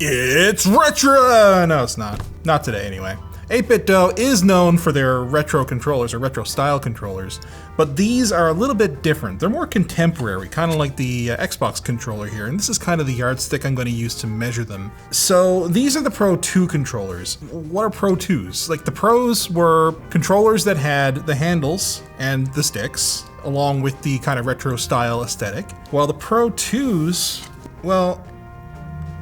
It's retro! No, it's not. Not today, anyway. 8BitDo is known for their retro controllers, or retro style controllers, but these are a little bit different. They're more contemporary, kind of like the Xbox controller here, and this is kind of the yardstick I'm going to use to measure them. So these are the Pro 2 controllers. What are Pro 2s? Like, the Pros were controllers that had the handles and the sticks, along with the kind of retro style aesthetic, while the Pro 2s, well,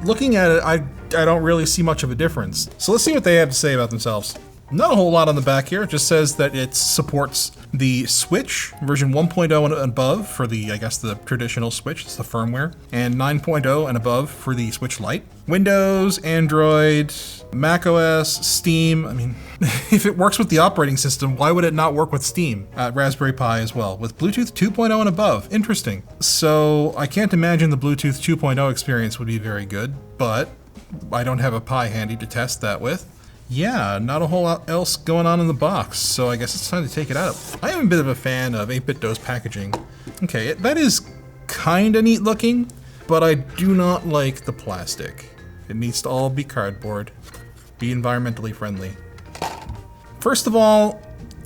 looking at it, I don't really see much of a difference. So let's see what they have to say about themselves. Not a whole lot on the back here. It just says that it supports the Switch version 1.0 and above for the, I guess, the traditional Switch, it's the firmware, and 9.0 and above for the Switch Lite. Windows, Android, Mac OS, Steam. I mean, if it works with the operating system, why would it not work with Steam? Raspberry Pi as well, with Bluetooth 2.0 and above. Interesting. So I can't imagine the Bluetooth 2.0 experience would be very good, but I don't have a Pi handy to test that with. Yeah, not a whole lot else going on in the box, so I guess it's time to take it out. I am a bit of a fan of 8BitDo's packaging. Okay, that is kinda neat looking, but I do not like the plastic. It needs to all be cardboard. Be environmentally friendly. First of all,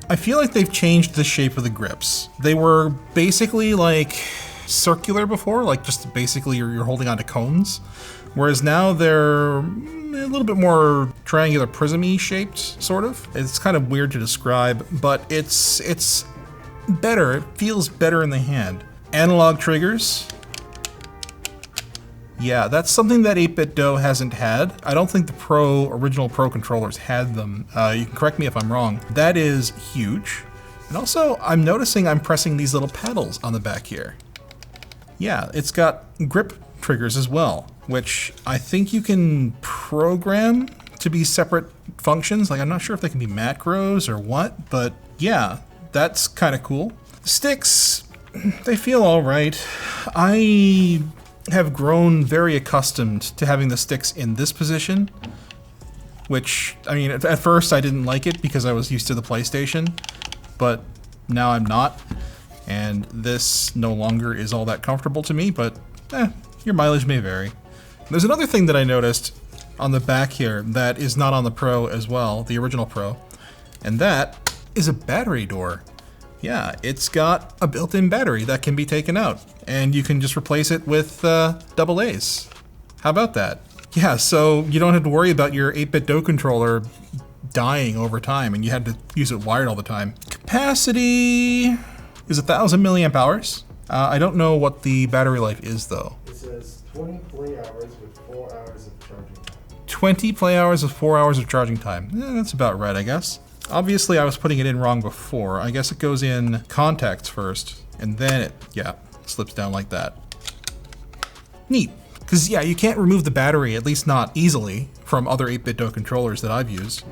I feel like they've changed the shape of the grips. They were basically like circular before, like just basically you're holding onto cones. Whereas now they're a little bit more triangular prism-y shaped, sort of. It's kind of weird to describe, but it's better. It feels better in the hand. Analog triggers. Yeah, that's something that 8BitDo hasn't had. I don't think the original Pro controllers had them. You can correct me if I'm wrong. That is huge. And also, I'm noticing I'm pressing these little paddles on the back here. Yeah, it's got grip triggers as well, which I think you can program to be separate functions. Like, I'm not sure if they can be macros or what, but yeah, that's kind of cool. Sticks, they feel all right. I have grown very accustomed to having the sticks in this position, which, I mean, at first I didn't like it because I was used to the PlayStation, but now I'm not, and this no longer is all that comfortable to me, but your mileage may vary. There's another thing that I noticed on the back here that is not on the Pro as well, the original Pro, and that is a battery door. Yeah, it's got a built-in battery that can be taken out, and you can just replace it with AA's. How about that? Yeah, so you don't have to worry about your 8BitDo controller dying over time, and you had to use it wired all the time. Capacity is 1,000 milliamp hours. I don't know what the battery life is, though. It says 20 play hours with 4 hours of charging time. 20 play hours with 4 hours of charging time. That's about right, I guess. Obviously, I was putting it in wrong before. I guess it goes in contacts first, and then it, yeah, slips down like that. Neat. Because, yeah, you can't remove the battery, at least not easily, from other 8BitDo controllers that I've used.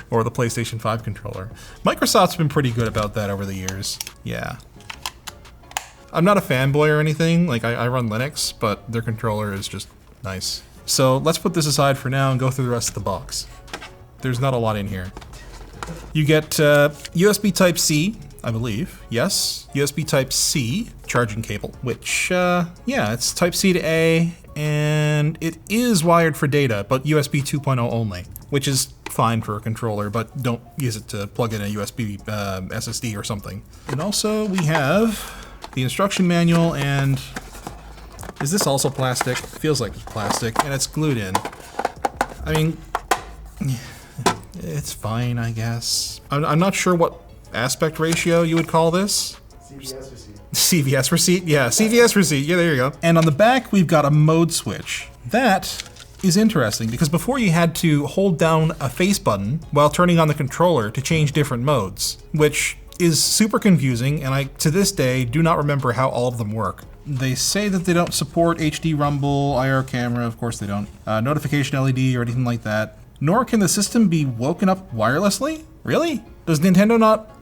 Or the PlayStation 5 controller. Microsoft's been pretty good about that over the years. Yeah. I'm not a fanboy or anything, like I run Linux, but their controller is just nice. So let's put this aside for now and go through the rest of the box. There's not a lot in here. You get USB Type-C, I believe. Yes, USB Type-C charging cable, which, yeah, it's Type-C to A, and it is wired for data, but USB 2.0 only, which is fine for a controller, but don't use it to plug in a USB SSD or something. And also we have the instruction manual, and is this also plastic? It feels like it's plastic, and it's glued in. I mean, it's fine, I guess. I'm not sure what aspect ratio you would call this. CVS receipt. CVS receipt? Yeah, CVS receipt. Yeah, there you go. And on the back, we've got a mode switch. That is interesting because before you had to hold down a face button while turning on the controller to change different modes, which is super confusing, and I, to this day, do not remember how all of them work. They say that they don't support HD rumble, IR camera, of course they don't, notification LED or anything like that, nor can the system be woken up wirelessly? Really? Does Nintendo not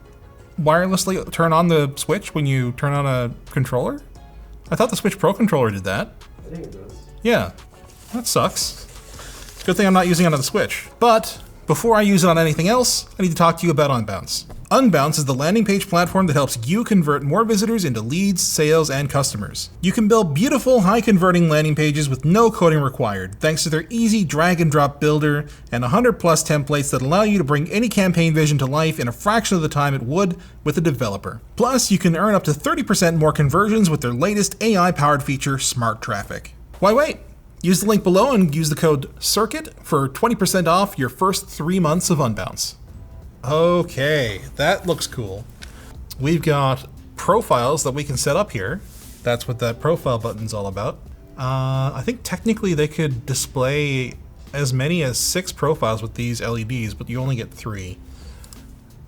wirelessly turn on the Switch when you turn on a controller? I thought the Switch Pro controller did that. I think it does. Yeah, that sucks. Good thing I'm not using it on the Switch. But before I use it on anything else, I need to talk to you about Unbounce. Unbounce is the landing page platform that helps you convert more visitors into leads, sales, and customers. You can build beautiful, high-converting landing pages with no coding required, thanks to their easy drag-and-drop builder and 100-plus templates that allow you to bring any campaign vision to life in a fraction of the time it would with a developer. Plus, you can earn up to 30% more conversions with their latest AI-powered feature, Smart Traffic. Why wait? Use the link below and use the code CIRCUIT for 20% off your first 3 months of Unbounce. Okay, that looks cool. We've got profiles that we can set up here. That's what that profile button's all about. I think technically they could display as many as 6 profiles with these LEDs, but you only get 3.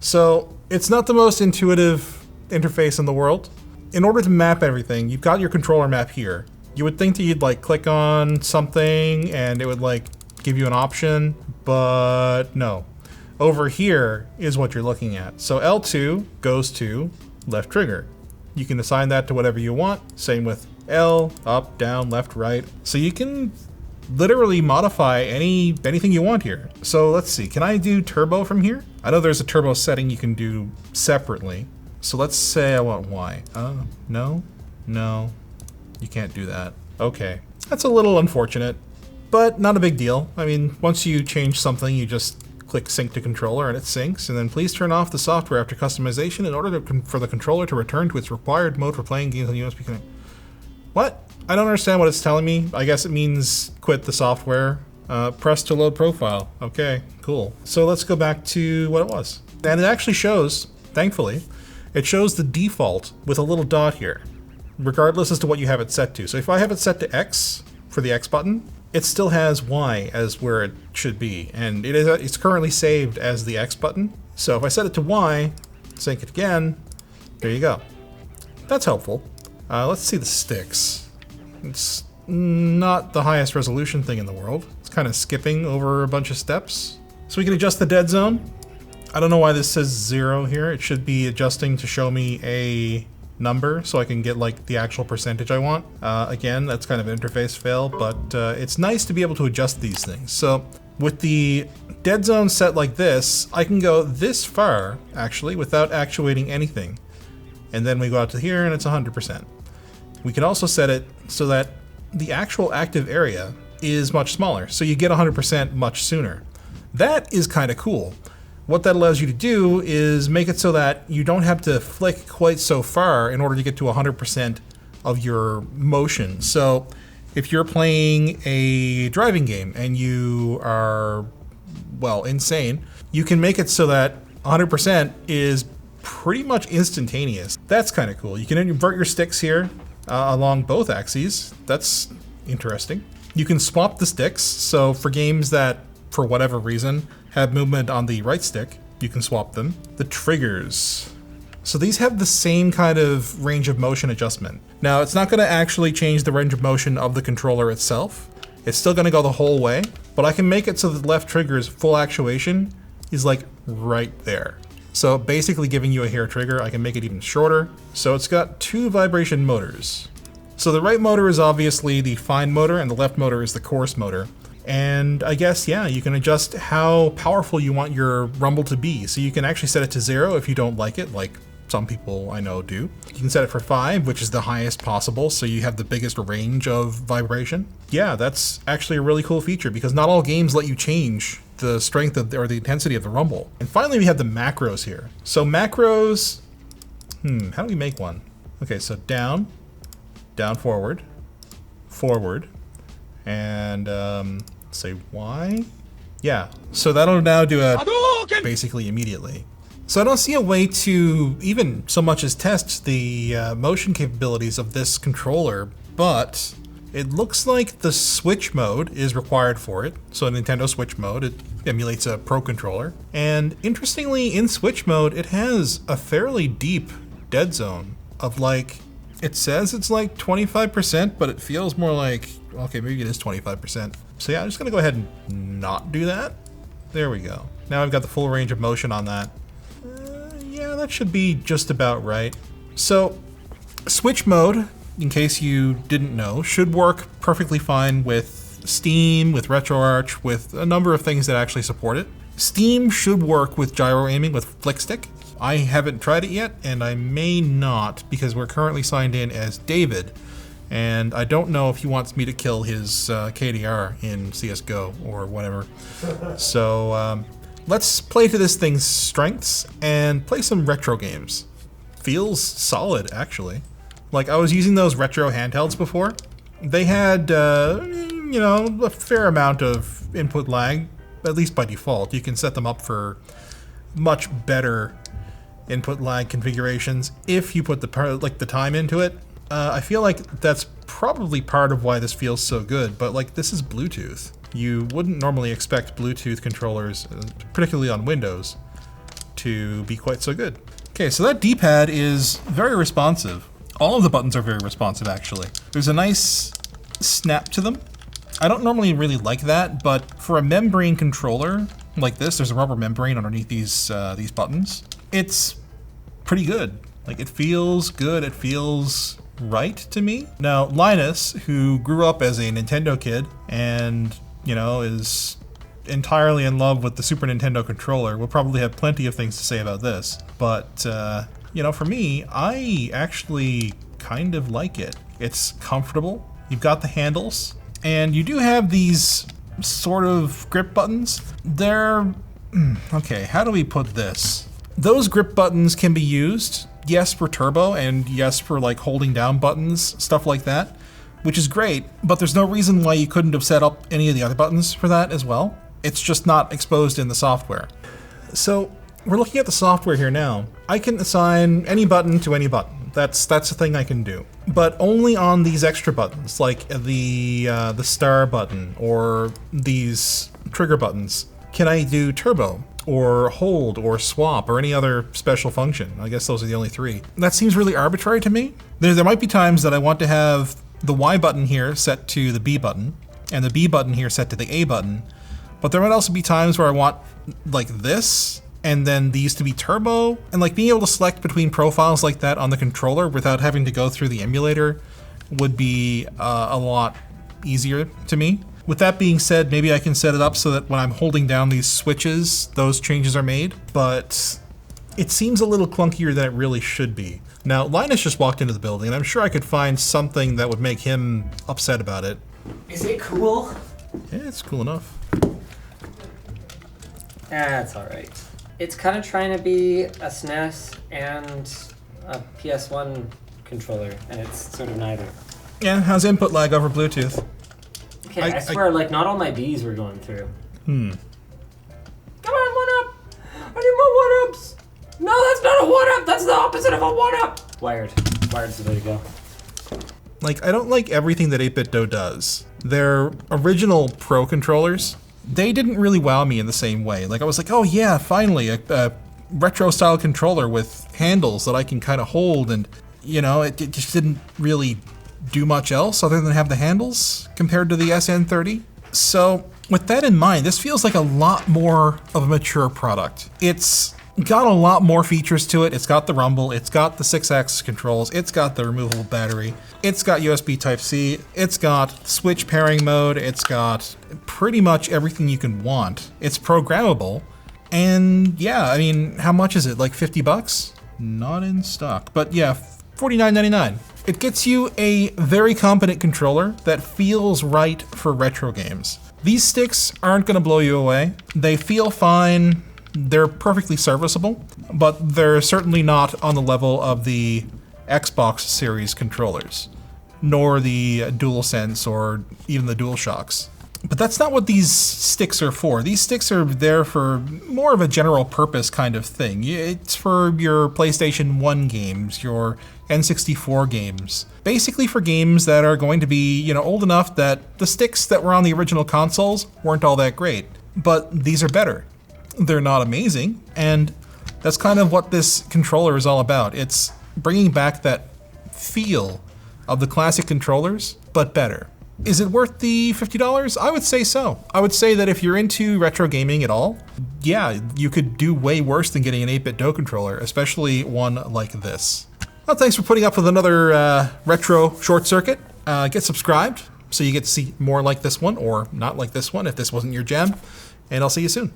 So it's not the most intuitive interface in the world. In order to map everything, you've got your controller map here. You would think that you'd like click on something and it would like give you an option, but no. Over here is what you're looking at. So L2 goes to left trigger. You can assign that to whatever you want. Same with L, up, down, left, right. So you can literally modify anything you want here. So let's see, can I do turbo from here? I know there's a turbo setting you can do separately. So let's say I want Y. No, you can't do that. Okay, that's a little unfortunate, but not a big deal. I mean, once you change something, you just click sync to controller and it syncs, and then please turn off the software after customization in order for the controller to return to its required mode for playing games on USB connect. What? I don't understand what it's telling me. I guess it means quit the software. Press to load profile. Okay, cool. So let's go back to what it was. And it actually shows, thankfully, it shows the default with a little dot here, regardless as to what you have it set to. So if I have it set to X for the X button, it still has Y as where it should be, and it's currently saved as the X button. So if I set it to Y, sync it again, there you go. That's helpful. Let's see the sticks. It's not the highest resolution thing in the world. It's kind of skipping over a bunch of steps. So we can adjust the dead zone. I don't know why this says 0 here. It should be adjusting to show me a number so I can get like the actual percentage I want. Again, that's kind of an interface fail, but it's nice to be able to adjust these things. So with the dead zone set like this, I can go this far actually without actuating anything. And then we go out to here and it's 100%. We can also set it so that the actual active area is much smaller, so you get 100% much sooner. That is kind of cool. What that allows you to do is make it so that you don't have to flick quite so far in order to get to 100% of your motion. So if you're playing a driving game and you are, well, insane, you can make it so that 100% is pretty much instantaneous. That's kind of cool. You can invert your sticks here along both axes. That's interesting. You can swap the sticks. So for games that, for whatever reason, have movement on the right stick, you can swap them. The triggers. So these have the same kind of range of motion adjustment. Now, it's not going to actually change the range of motion of the controller itself. It's still going to go the whole way, but I can make it so that the left trigger's full actuation is like right there. So basically giving you a hair trigger. I can make it even shorter. So it's got 2 vibration motors. So the right motor is obviously the fine motor and the left motor is the coarse motor. And I guess, yeah, you can adjust how powerful you want your rumble to be. So you can actually set it to 0 if you don't like it, like some people I know do. You can set it for 5, which is the highest possible, so you have the biggest range of vibration. Yeah, that's actually a really cool feature because not all games let you change the strength of or the intensity of the rumble. And finally, we have the macros here. So macros, how do we make one? Okay, so down, forward, and say Y? Yeah, so that'll now do a basically immediately. So I don't see a way to even so much as test the motion capabilities of this controller, but it looks like the Switch mode is required for it. So Nintendo Switch mode, it emulates a Pro controller. And interestingly, in Switch mode, it has a fairly deep dead zone of like, it says it's like 25%, but it feels more like, okay, maybe it is 25%. So yeah, I'm just gonna go ahead and not do that. There we go. Now I've got the full range of motion on that. Yeah, that should be just about right. So Switch mode, in case you didn't know, should work perfectly fine with Steam, with RetroArch, with a number of things that actually support it. Steam should work with gyro aiming with flick stick. I haven't tried it yet, and I may not because we're currently signed in as David, and I don't know if he wants me to kill his KDR in CSGO or whatever. So let's play to this thing's strengths and play some retro games. Feels solid, actually. Like, I was using those retro handhelds before. They had, you know, a fair amount of input lag, at least by default. You can set them up for much better input lag configurations if you put the time into it. I feel like that's probably part of why this feels so good, but like, this is Bluetooth. You wouldn't normally expect Bluetooth controllers, particularly on Windows, to be quite so good. Okay, so that D-pad is very responsive. All of the buttons are very responsive, actually. There's a nice snap to them. I don't normally really like that, but for a membrane controller like this, there's a rubber membrane underneath these buttons. It's pretty good. Like, it feels good. It feels right to me. Now, Linus, who grew up as a Nintendo kid and, you know, is entirely in love with the Super Nintendo controller, will probably have plenty of things to say about this. But, you know, for me, I actually kind of like it. It's comfortable. You've got the handles, and you do have these sort of grip buttons. They're, okay, how do we put this? Those grip buttons can be used, yes, for turbo, and yes, for like holding down buttons, stuff like that, which is great, but there's no reason why you couldn't have set up any of the other buttons for that as well. It's just not exposed in the software. So we're looking at the software here now. I can assign any button to any button. That's the thing I can do, but only on these extra buttons, like the star button or these trigger buttons. Can I do turbo or hold or swap or any other special function? I guess those are the only three. That seems really arbitrary to me. There might be times that I want to have the Y button here set to the B button and the B button here set to the A button, but there might also be times where I want like this and then these to be turbo, and like being able to select between profiles like that on the controller without having to go through the emulator would be a lot easier to me. With that being said, maybe I can set it up so that when I'm holding down these switches, those changes are made, but it seems a little clunkier than it really should be. Now, Linus just walked into the building, and I'm sure I could find something that would make him upset about it. Is it cool? Yeah, it's cool enough. That's alright. It's kind of trying to be a SNES and a PS1 controller, and it's sort of neither. Yeah, how's input lag over Bluetooth? Okay, I swear, like, not all my B's were going through. Come on, 1-up! I need more 1-ups! No, that's not a 1-up! That's the opposite of a 1-up! Wired. Wired's the way to go. Like, I don't like everything that 8BitDo does. Their original Pro controllers, they didn't really wow me in the same way. Like, I was like, oh yeah, finally, a retro-style controller with handles that I can kind of hold, and, you know, it just didn't really do much else other than have the handles compared to the SN30. So, with that in mind, this feels like a lot more of a mature product. It's got a lot more features to it. It's got the rumble, it's got the 6-axis controls, it's got the removable battery, it's got USB Type-C, it's got switch pairing mode, it's got pretty much everything you can want. It's programmable, and yeah, I mean, how much is it? Like 50 bucks? Not in stock, but yeah, $49.99. It gets you a very competent controller that feels right for retro games. These sticks aren't gonna blow you away. They feel fine. They're perfectly serviceable, but they're certainly not on the level of the Xbox series controllers, nor the DualSense or even the DualShocks. But that's not what these sticks are for. These sticks are there for more of a general purpose kind of thing. It's for your PlayStation 1 games, your N64 games. Basically for games that are going to be, you know, old enough that the sticks that were on the original consoles weren't all that great. But these are better. They're not amazing, and that's kind of what this controller is all about. It's bringing back that feel of the classic controllers, but better. Is it worth the $50? I would say so. I would say that if you're into retro gaming at all, yeah, you could do way worse than getting an 8BitDo controller, especially one like this. Well, thanks for putting up with another retro short circuit. Get subscribed so you get to see more like this one, or not like this one if this wasn't your jam, and I'll see you soon.